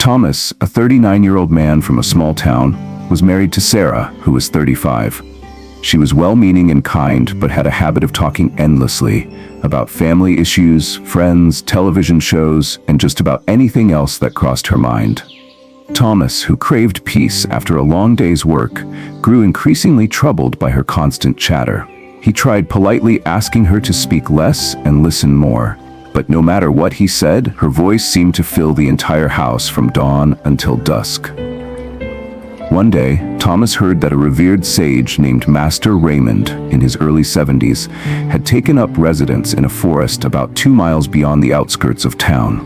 Thomas, a 39-year-old man from a small town, was married to Sarah, who was 35. She was well-meaning and kind, but had a habit of talking endlessly about family issues, friends, television shows, and just about anything else that crossed her mind. Thomas, who craved peace after a long day's work, grew increasingly troubled by her constant chatter. He tried politely asking her to speak less and listen more, but no matter what he said, her voice seemed to fill the entire house from dawn until dusk. One day, Thomas heard that a revered sage named Master Raymond, in his early 70s, had taken up residence in a forest about 2 miles beyond the outskirts of town.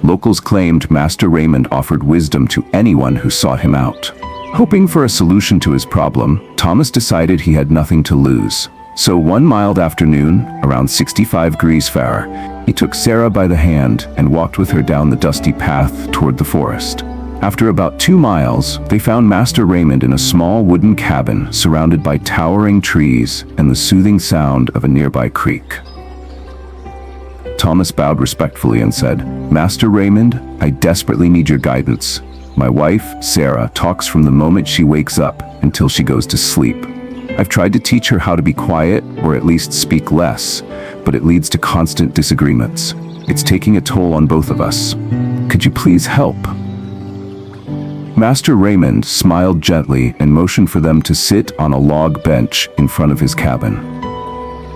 Locals claimed Master Raymond offered wisdom to anyone who sought him out. Hoping for a solution to his problem, Thomas decided he had nothing to lose. So one mild afternoon, around 65 degrees Fahrenheit, he took Sarah by the hand and walked with her down the dusty path toward the forest. After about 2 miles, they found Master Raymond in a small wooden cabin surrounded by towering trees and the soothing sound of a nearby creek. Thomas bowed respectfully and said, "Master Raymond, I desperately need your guidance. My wife, Sarah, talks from the moment she wakes up until she goes to sleep. I've tried to teach her how to be quiet, or at least speak less, but it leads to constant disagreements. It's taking a toll on both of us. Could you please help?" Master Raymond smiled gently and motioned for them to sit on a log bench in front of his cabin.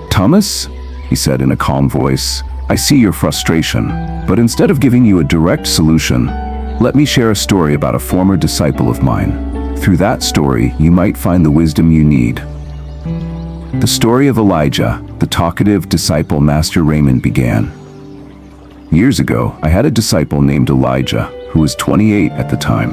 "Thomas," he said in a calm voice, "I see your frustration, but instead of giving you a direct solution, let me share a story about a former disciple of mine. Through that story, you might find the wisdom you need." The story of Elijah, the talkative disciple Master Raymond began. "Years ago, I had a disciple named Elijah, who was 28 at the time.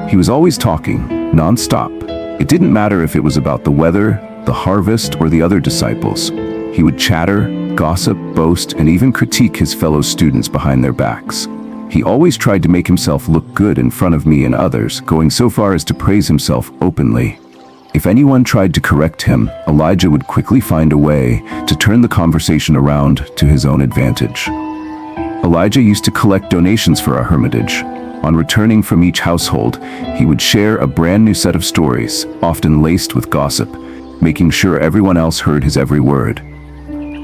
He was always talking, non-stop. It didn't matter if it was about the weather, the harvest, or the other disciples. He would chatter, gossip, boast, and even critique his fellow students behind their backs. He always tried to make himself look good in front of me and others, going so far as to praise himself openly. If anyone tried to correct him, Elijah would quickly find a way to turn the conversation around to his own advantage. Elijah used to collect donations for our hermitage. On returning from each household, he would share a brand new set of stories, often laced with gossip, making sure everyone else heard his every word.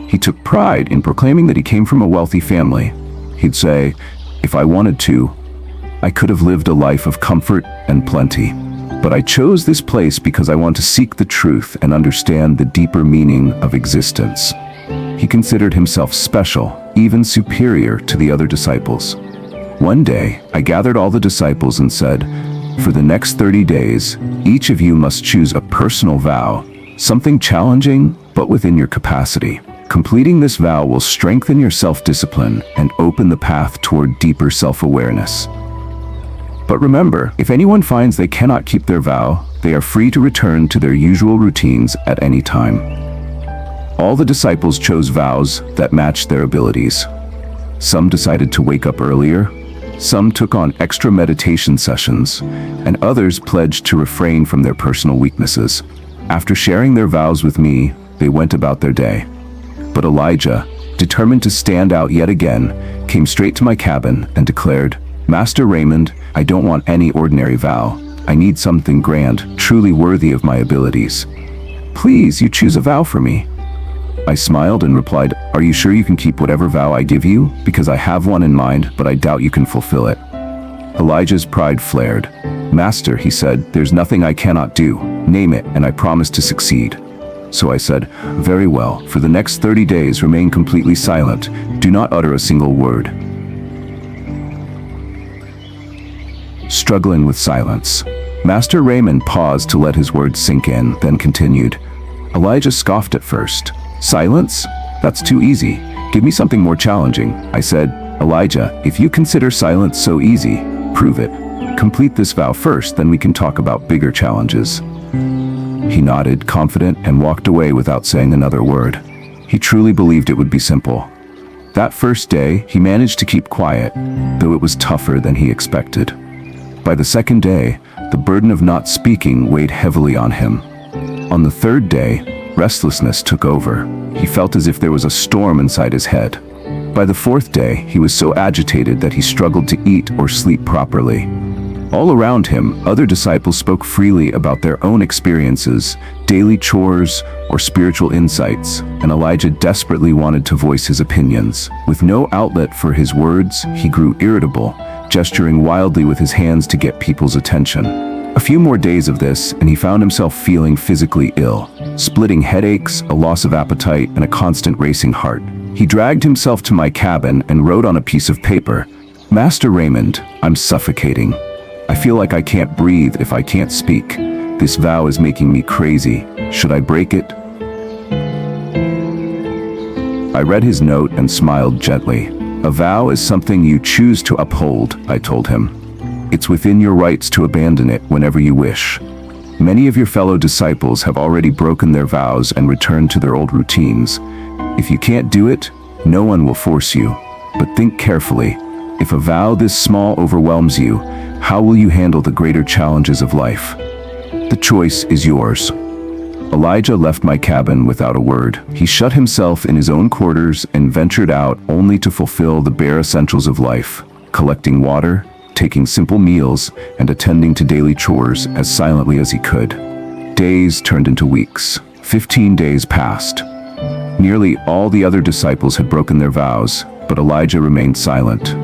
He took pride in proclaiming that he came from a wealthy family. He'd say, "If I wanted to, I could have lived a life of comfort and plenty. But I chose this place because I want to seek the truth and understand the deeper meaning of existence." He considered himself special, even superior to the other disciples. One day, I gathered all the disciples and said, "For the next 30 days, each of you must choose a personal vow, something challenging, but within your capacity. Completing this vow will strengthen your self-discipline and open the path toward deeper self-awareness. But remember, if anyone finds they cannot keep their vow, they are free to return to their usual routines at any time." All the disciples chose vows that matched their abilities. Some decided to wake up earlier, some took on extra meditation sessions, and others pledged to refrain from their personal weaknesses. After sharing their vows with me, they went about their day. But Elijah, determined to stand out yet again, came straight to my cabin and declared, "Master Raymond, I don't want any ordinary vow. I need something grand, truly worthy of my abilities. Please, you choose a vow for me." I smiled and replied, "Are you sure you can keep whatever vow I give you? Because I have one in mind, but I doubt you can fulfill it." Elijah's pride flared. "Master," he said, "there's nothing I cannot do. Name it, and I promise to succeed." So I said, "Very well. For the next 30 days, remain completely silent. Do not utter a single word." Struggling with silence, Master Raymond paused to let his words sink in, then continued. Elijah scoffed at first. "Silence? That's too easy. Give me something more challenging." I said, "Elijah, if you consider silence so easy, prove it. Complete this vow first, then we can talk about bigger challenges." He nodded, confident, and walked away without saying another word. He truly believed it would be simple. That first day, he managed to keep quiet, though it was tougher than he expected. By the second day, the burden of not speaking weighed heavily on him. On the third day, restlessness took over. He felt as if there was a storm inside his head. By the fourth day, he was so agitated that he struggled to eat or sleep properly. All around him, other disciples spoke freely about their own experiences, daily chores, or spiritual insights, and Elijah desperately wanted to voice his opinions. With no outlet for his words, he grew irritable, gesturing wildly with his hands to get people's attention. A few more days of this, and he found himself feeling physically ill, splitting headaches, a loss of appetite, and a constant racing heart. He dragged himself to my cabin and wrote on a piece of paper, "Master Raymond, I'm suffocating. I feel like I can't breathe if I can't speak. This vow is making me crazy. Should I break it?" I read his note and smiled gently. "A vow is something you choose to uphold," I told him. "It's within your rights to abandon it whenever you wish. Many of your fellow disciples have already broken their vows and returned to their old routines. If you can't do it, no one will force you. But think carefully. If a vow this small overwhelms you, how will you handle the greater challenges of life? The choice is yours." Elijah left my cabin without a word. He shut himself in his own quarters and ventured out only to fulfill the bare essentials of life, collecting water, taking simple meals, and attending to daily chores as silently as he could. Days turned into weeks. 15 days passed. Nearly all the other disciples had broken their vows, but Elijah remained silent.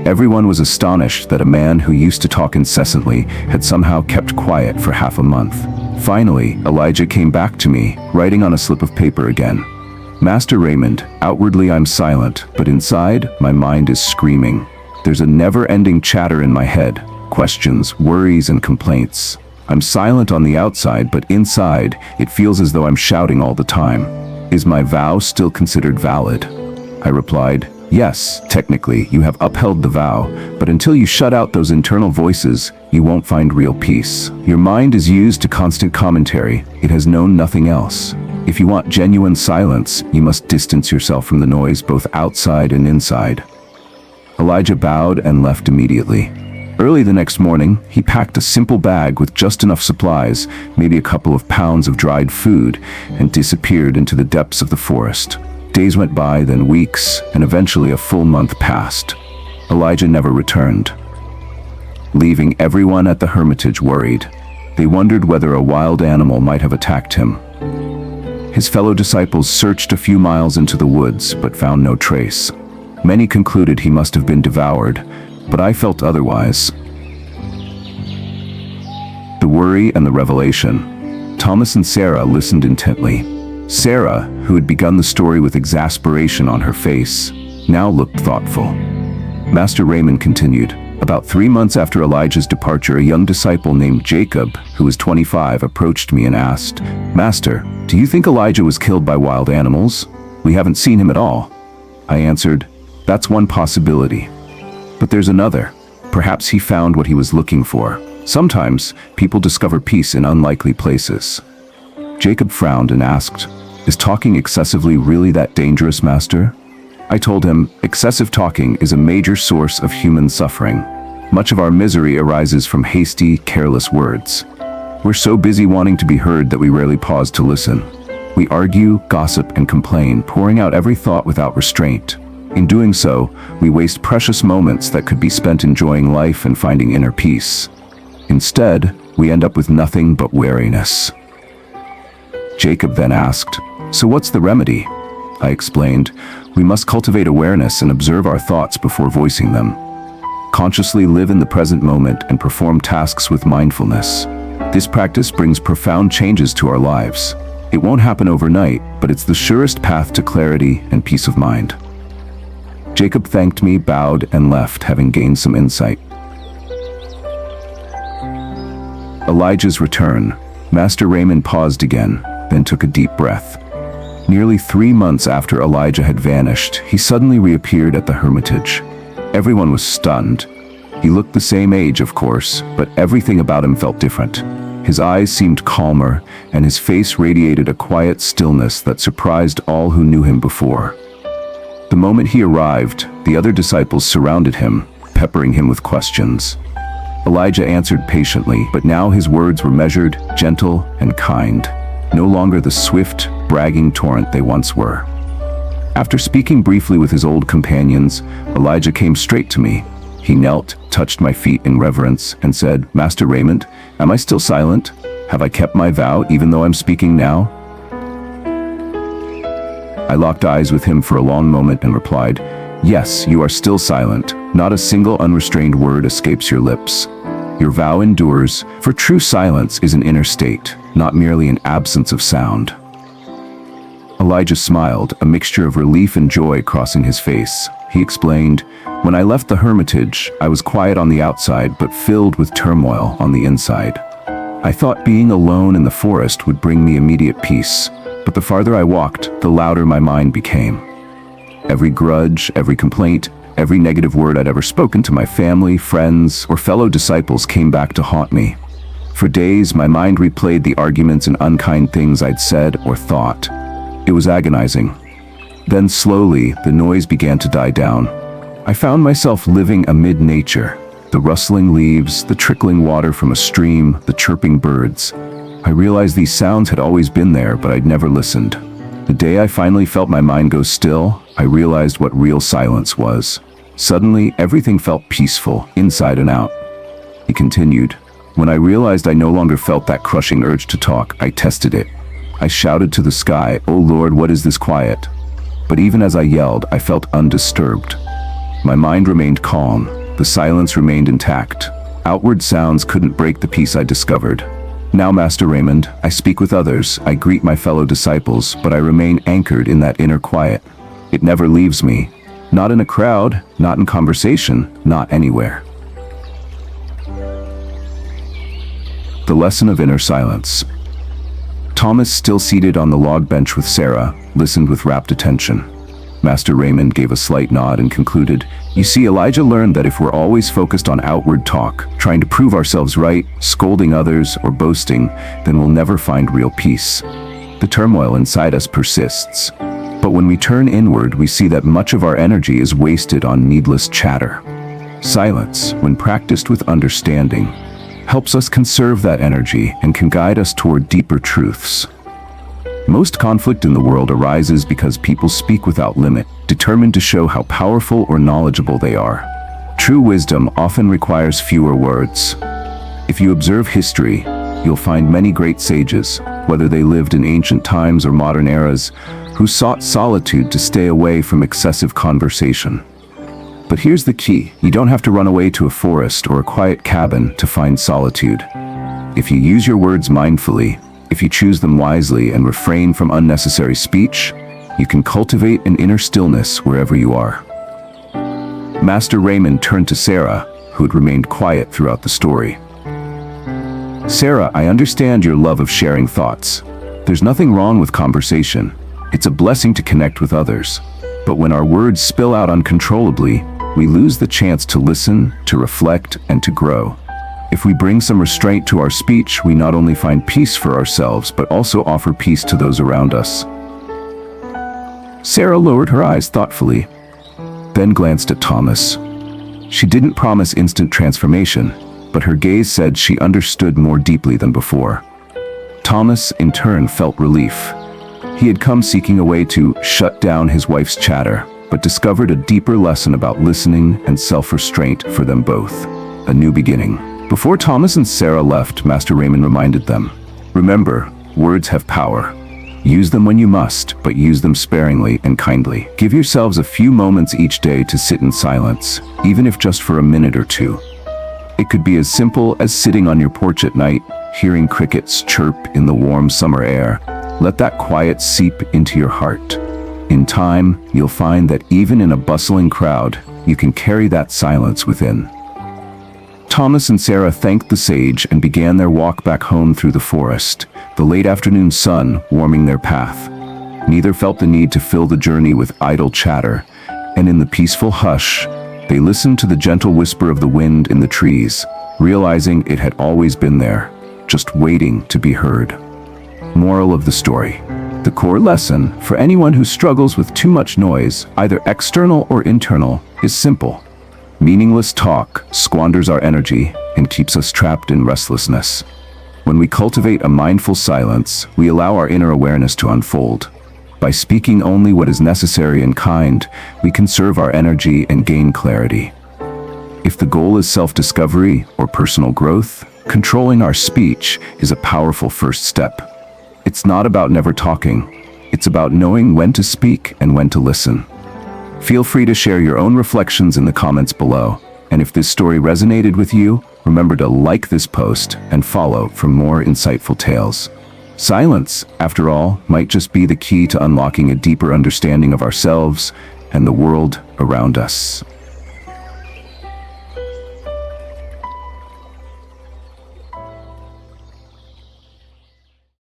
Everyone was astonished that a man who used to talk incessantly had somehow kept quiet for half a month. Finally, Elijah came back to me, writing on a slip of paper again. "Master Raymond, outwardly I'm silent, but inside, my mind is screaming. There's a never-ending chatter in my head, questions, worries, and complaints. I'm silent on the outside, but inside, it feels as though I'm shouting all the time. Is my vow still considered valid?" I replied, "Yes, technically, you have upheld the vow, but until you shut out those internal voices, you won't find real peace. Your mind is used to constant commentary. It has known nothing else. If you want genuine silence, you must distance yourself from the noise both outside and inside." Elijah bowed and left immediately. Early the next morning, he packed a simple bag with just enough supplies, maybe a couple of pounds of dried food, and disappeared into the depths of the forest. Days went by, then weeks, and eventually a full month passed. Elijah never returned, leaving everyone at the hermitage worried. They wondered whether a wild animal might have attacked him. His fellow disciples searched a few miles into the woods, but found no trace. Many concluded he must have been devoured, but I felt otherwise. The worry and the revelation. Thomas and Sarah listened intently. Sarah, who had begun the story with exasperation on her face, now looked thoughtful. Master Raymond continued, "About 3 months after Elijah's departure, a young disciple named Jacob, who was 25, approached me and asked, 'Master, do you think Elijah was killed by wild animals? We haven't seen him at all.' I answered, 'That's one possibility. But there's another. Perhaps he found what he was looking for. Sometimes people discover peace in unlikely places.' Jacob frowned and asked, 'Is talking excessively really that dangerous, Master?' I told him, 'Excessive talking is a major source of human suffering. Much of our misery arises from hasty, careless words. We're so busy wanting to be heard that we rarely pause to listen. We argue, gossip, and complain, pouring out every thought without restraint. In doing so, we waste precious moments that could be spent enjoying life and finding inner peace. Instead, we end up with nothing but weariness.' Jacob then asked, 'So what's the remedy?' I explained, 'We must cultivate awareness and observe our thoughts before voicing them. Consciously live in the present moment and perform tasks with mindfulness. This practice brings profound changes to our lives. It won't happen overnight, but it's the surest path to clarity and peace of mind.' Jacob thanked me, bowed, and left, having gained some insight. Elijah's return. Master Raymond paused again, then took a deep breath. Nearly 3 months after Elijah had vanished, he suddenly reappeared at the hermitage. Everyone was stunned. He looked the same age, of course, but everything about him felt different. His eyes seemed calmer, and his face radiated a quiet stillness that surprised all who knew him before. The moment he arrived, the other disciples surrounded him, peppering him with questions. Elijah answered patiently, but now his words were measured, gentle, and kind, no longer the swift, bragging torrent they once were. After speaking briefly with his old companions, Elijah came straight to me. He knelt, touched my feet in reverence, and said, "Master Raymond, am I still silent? Have I kept my vow even though I'm speaking now?" I locked eyes with him for a long moment and replied, "Yes, you are still silent. Not a single unrestrained word escapes your lips. Your vow endures, for true silence is an inner state, not merely an absence of sound." Elijah smiled, a mixture of relief and joy crossing his face. He explained, "When I left the hermitage, I was quiet on the outside but filled with turmoil on the inside. I thought being alone in the forest would bring me immediate peace, but the farther I walked, the louder my mind became. Every grudge, every complaint, every negative word I'd ever spoken to my family, friends, or fellow disciples came back to haunt me. For days, my mind replayed the arguments and unkind things I'd said or thought. It was agonizing. Then slowly, the noise began to die down. I found myself living amid nature, the rustling leaves, the trickling water from a stream, the chirping birds. I realized these sounds had always been there, but I'd never listened. The day I finally felt my mind go still, I realized what real silence was. Suddenly, everything felt peaceful, inside and out." He continued, "When I realized I no longer felt that crushing urge to talk, I tested it. I shouted to the sky, 'Oh Lord, what is this quiet?' But even as I yelled, I felt undisturbed. My mind remained calm. The silence remained intact. Outward sounds couldn't break the peace I discovered. Now, Master Raymond, I speak with others, I greet my fellow disciples, but I remain anchored in that inner quiet. It never leaves me. Not in a crowd, not in conversation, not anywhere." The lesson of inner silence. Thomas, still seated on the log bench with Sarah, listened with rapt attention. Master Raymond gave a slight nod and concluded, "You see, Elijah learned that if we're always focused on outward talk, trying to prove ourselves right, scolding others, or boasting, then we'll never find real peace. The turmoil inside us persists. But when we turn inward, we see that much of our energy is wasted on needless chatter. Silence, when practiced with understanding, helps us conserve that energy and can guide us toward deeper truths. Most conflict in the world arises because people speak without limit, determined to show how powerful or knowledgeable they are. True wisdom often requires fewer words. If you observe history, you'll find many great sages, whether they lived in ancient times or modern eras, who sought solitude to stay away from excessive conversation. But here's the key: you don't have to run away to a forest or a quiet cabin to find solitude. If you use your words mindfully, if you choose them wisely and refrain from unnecessary speech, you can cultivate an inner stillness wherever you are. Master Raymond turned to Sarah, who had remained quiet throughout the story. "Sarah, I understand your love of sharing thoughts. There's nothing wrong with conversation. It's a blessing to connect with others. But when our words spill out uncontrollably, we lose the chance to listen, to reflect, and to grow. If we bring some restraint to our speech, we not only find peace for ourselves, but also offer peace to those around us." Sarah lowered her eyes thoughtfully, then glanced at Thomas. She didn't promise instant transformation, but her gaze said she understood more deeply than before. Thomas, in turn, felt relief. He had come seeking a way to shut down his wife's chatter, but discovered a deeper lesson about listening and self-restraint for them both. A new beginning. Before Thomas and Sarah left, Master Raymond reminded them, "Remember, words have power. Use them when you must, but use them sparingly and kindly. Give yourselves a few moments each day to sit in silence, even if just for a minute or two. It could be as simple as sitting on your porch at night, hearing crickets chirp in the warm summer air. Let that quiet seep into your heart. In time, you'll find that even in a bustling crowd, you can carry that silence within." Thomas and Sarah thanked the sage and began their walk back home through the forest, the late afternoon sun warming their path. Neither felt the need to fill the journey with idle chatter, and in the peaceful hush, they listened to the gentle whisper of the wind in the trees, realizing it had always been there, just waiting to be heard. Moral of the story. The core lesson for anyone who struggles with too much noise, either external or internal, is simple. Meaningless talk squanders our energy and keeps us trapped in restlessness. When we cultivate a mindful silence, we allow our inner awareness to unfold. By speaking only what is necessary and kind, we conserve our energy and gain clarity. If the goal is self-discovery or personal growth, controlling our speech is a powerful first step. It's not about never talking. It's about knowing when to speak and when to listen. Feel free to share your own reflections in the comments below. And if this story resonated with you, remember to like this post and follow for more insightful tales. Silence, after all, might just be the key to unlocking a deeper understanding of ourselves and the world around us.